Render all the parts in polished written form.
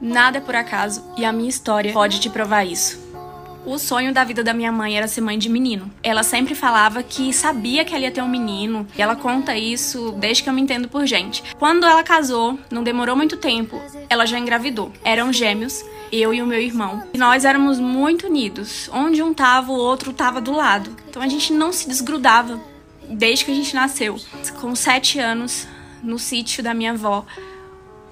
Nada é por acaso e a minha história pode te provar isso. O sonho da vida da minha mãe era ser mãe de menino. Ela sempre falava que sabia que ela ia ter um menino. E ela conta isso desde que eu me entendo por gente. Quando ela casou, não demorou muito tempo, ela já engravidou. Eram gêmeos, eu e o meu irmão. E nós éramos muito unidos. Onde um tava, o outro tava do lado. Então a gente não se desgrudava desde que a gente nasceu. Com 7 anos, no sítio da minha avó,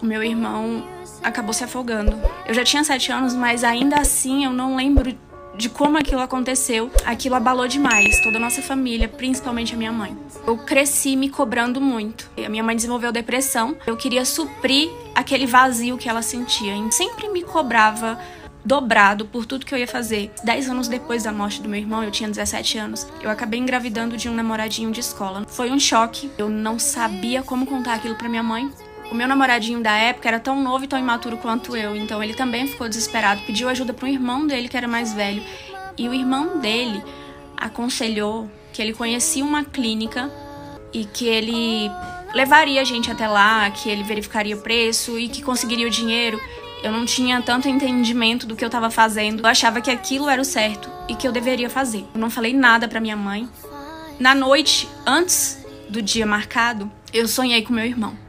o meu irmão acabou se afogando. Eu já tinha 7 anos, mas ainda assim eu não lembro de como aquilo aconteceu. Aquilo abalou demais toda a nossa família, principalmente a minha mãe. Eu cresci me cobrando muito. A minha mãe desenvolveu depressão. Eu queria suprir aquele vazio que ela sentia. E sempre me cobrava dobrado por tudo que eu ia fazer. 10 anos depois da morte do meu irmão, eu tinha 17 anos, eu acabei engravidando de um namoradinho de escola. Foi um choque. Eu não sabia como contar aquilo pra minha mãe. O meu namoradinho da época era tão novo e tão imaturo quanto eu, então ele também ficou desesperado, pediu ajuda para um irmão dele que era mais velho. E o irmão dele aconselhou que ele conhecia uma clínica e que ele levaria a gente até lá, que ele verificaria o preço e que conseguiria o dinheiro. Eu não tinha tanto entendimento do que eu estava fazendo, eu achava que aquilo era o certo e que eu deveria fazer. Eu não falei nada para minha mãe. Na noite, antes do dia marcado, eu sonhei com meu irmão.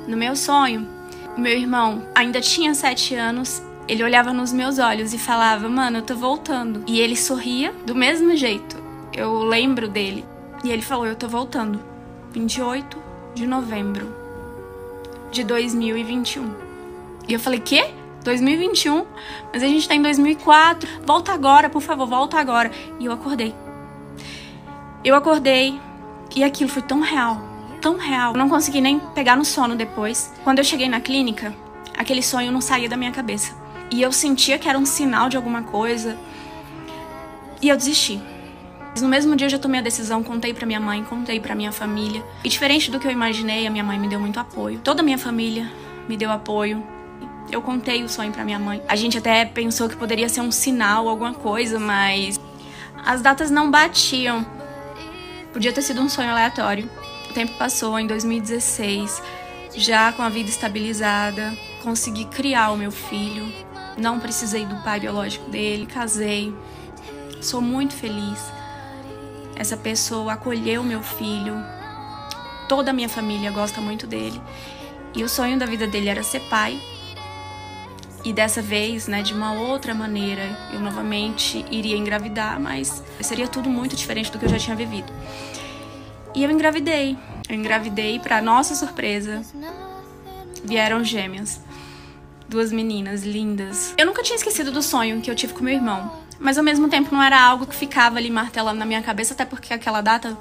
No meu sonho, o meu irmão ainda tinha 7 anos, ele olhava nos meus olhos e falava: mano, eu tô voltando. E ele sorria do mesmo jeito. Eu lembro dele. E ele falou: eu tô voltando. 28 de novembro de 2021. E eu falei: quê? 2021? Mas a gente tá em 2004. Volta agora, por favor, volta agora. E eu acordei. E aquilo foi tão real. Tão real. Eu não consegui nem pegar no sono depois. Quando eu cheguei na clínica, aquele sonho não saía da minha cabeça. E eu sentia que era um sinal de alguma coisa. E eu desisti. No mesmo dia eu já tomei a decisão, contei pra minha mãe, contei pra minha família. E diferente do que eu imaginei, a minha mãe me deu muito apoio. Toda a minha família me deu apoio. Eu contei o sonho pra minha mãe. A gente até pensou que poderia ser um sinal, alguma coisa, mas as datas não batiam. Podia ter sido um sonho aleatório. O tempo passou, em 2016, já com a vida estabilizada, consegui criar o meu filho, não precisei do pai biológico dele, casei, sou muito feliz. Essa pessoa acolheu meu filho, toda a minha família gosta muito dele, e o sonho da vida dele era ser pai. E dessa vez, né, de uma outra maneira, eu novamente iria engravidar, mas seria tudo muito diferente do que eu já tinha vivido. E eu engravidei. Pra nossa surpresa, vieram gêmeas. 2 meninas lindas. Eu nunca tinha esquecido do sonho que eu tive com meu irmão. Mas ao mesmo tempo não era algo que ficava ali martelando na minha cabeça, até porque aquela data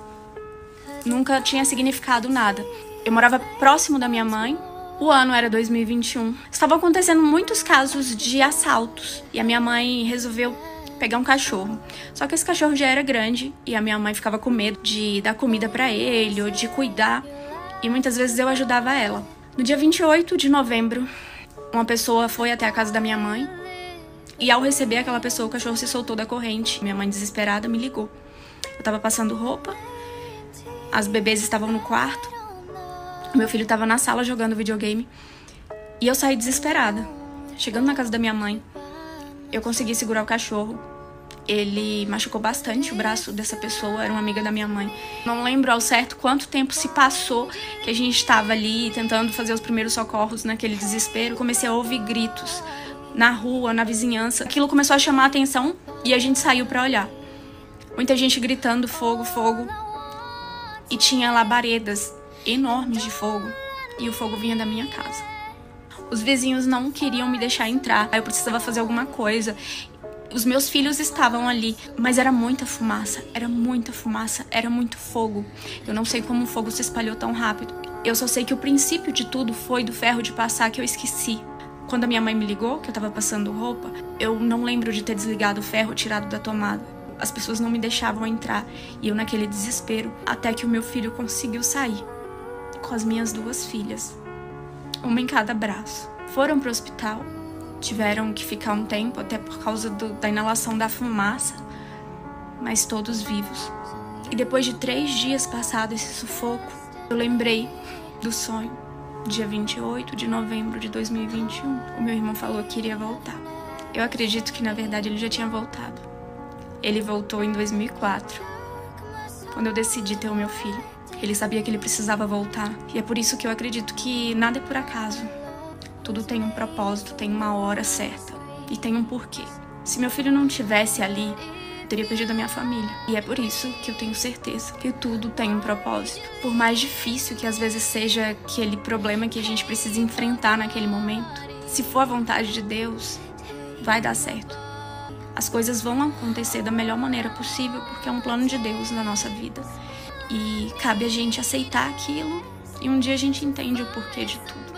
nunca tinha significado nada. Eu morava próximo da minha mãe. O ano era 2021. Estavam acontecendo muitos casos de assaltos. E a minha mãe resolveu pegar um cachorro. Só que esse cachorro já era grande e a minha mãe ficava com medo de dar comida pra ele ou de cuidar. E muitas vezes eu ajudava ela. No dia 28 de novembro, uma pessoa foi até a casa da minha mãe. E ao receber aquela pessoa, o cachorro se soltou da corrente. Minha mãe, desesperada, me ligou. Eu tava passando roupa. As bebês estavam no quarto. Meu filho tava na sala jogando videogame. E eu saí desesperada. Chegando na casa da minha mãe, eu consegui segurar o cachorro. Ele machucou bastante o braço dessa pessoa, era uma amiga da minha mãe. Não lembro ao certo quanto tempo se passou que a gente estava ali tentando fazer os primeiros socorros naquele desespero. Comecei a ouvir gritos na rua, na vizinhança. Aquilo começou a chamar a atenção e a gente saiu para olhar. Muita gente gritando: fogo, fogo. E tinha labaredas enormes de fogo e o fogo vinha da minha casa. Os vizinhos não queriam me deixar entrar, eu precisava fazer alguma coisa. Os meus filhos estavam ali, mas era muita fumaça, era muito fogo. Eu não sei como o fogo se espalhou tão rápido. Eu só sei que o princípio de tudo foi do ferro de passar que eu esqueci. Quando a minha mãe me ligou, que eu tava passando roupa, eu não lembro de ter desligado o ferro, tirado da tomada. As pessoas não me deixavam entrar e eu naquele desespero, até que o meu filho conseguiu sair com as minhas 2 filhas, uma em cada braço. Foram pro hospital. Tiveram que ficar um tempo, até por causa da inalação da fumaça, mas todos vivos. E depois de 3 dias passado esse sufoco, eu lembrei do sonho. dia 28 de novembro de 2021, o meu irmão falou que iria voltar. Eu acredito que, na verdade, ele já tinha voltado. Ele voltou em 2004, quando eu decidi ter o meu filho. Ele sabia que ele precisava voltar, e é por isso que eu acredito que nada é por acaso. Tudo tem um propósito, tem uma hora certa, e tem um porquê. Se meu filho não estivesse ali, eu teria perdido a minha família. E é por isso que eu tenho certeza que tudo tem um propósito. Por mais difícil que às vezes seja aquele problema que a gente precisa enfrentar naquele momento, se for a vontade de Deus, vai dar certo. As coisas vão acontecer da melhor maneira possível, porque é um plano de Deus na nossa vida. E cabe a gente aceitar aquilo, e um dia a gente entende o porquê de tudo.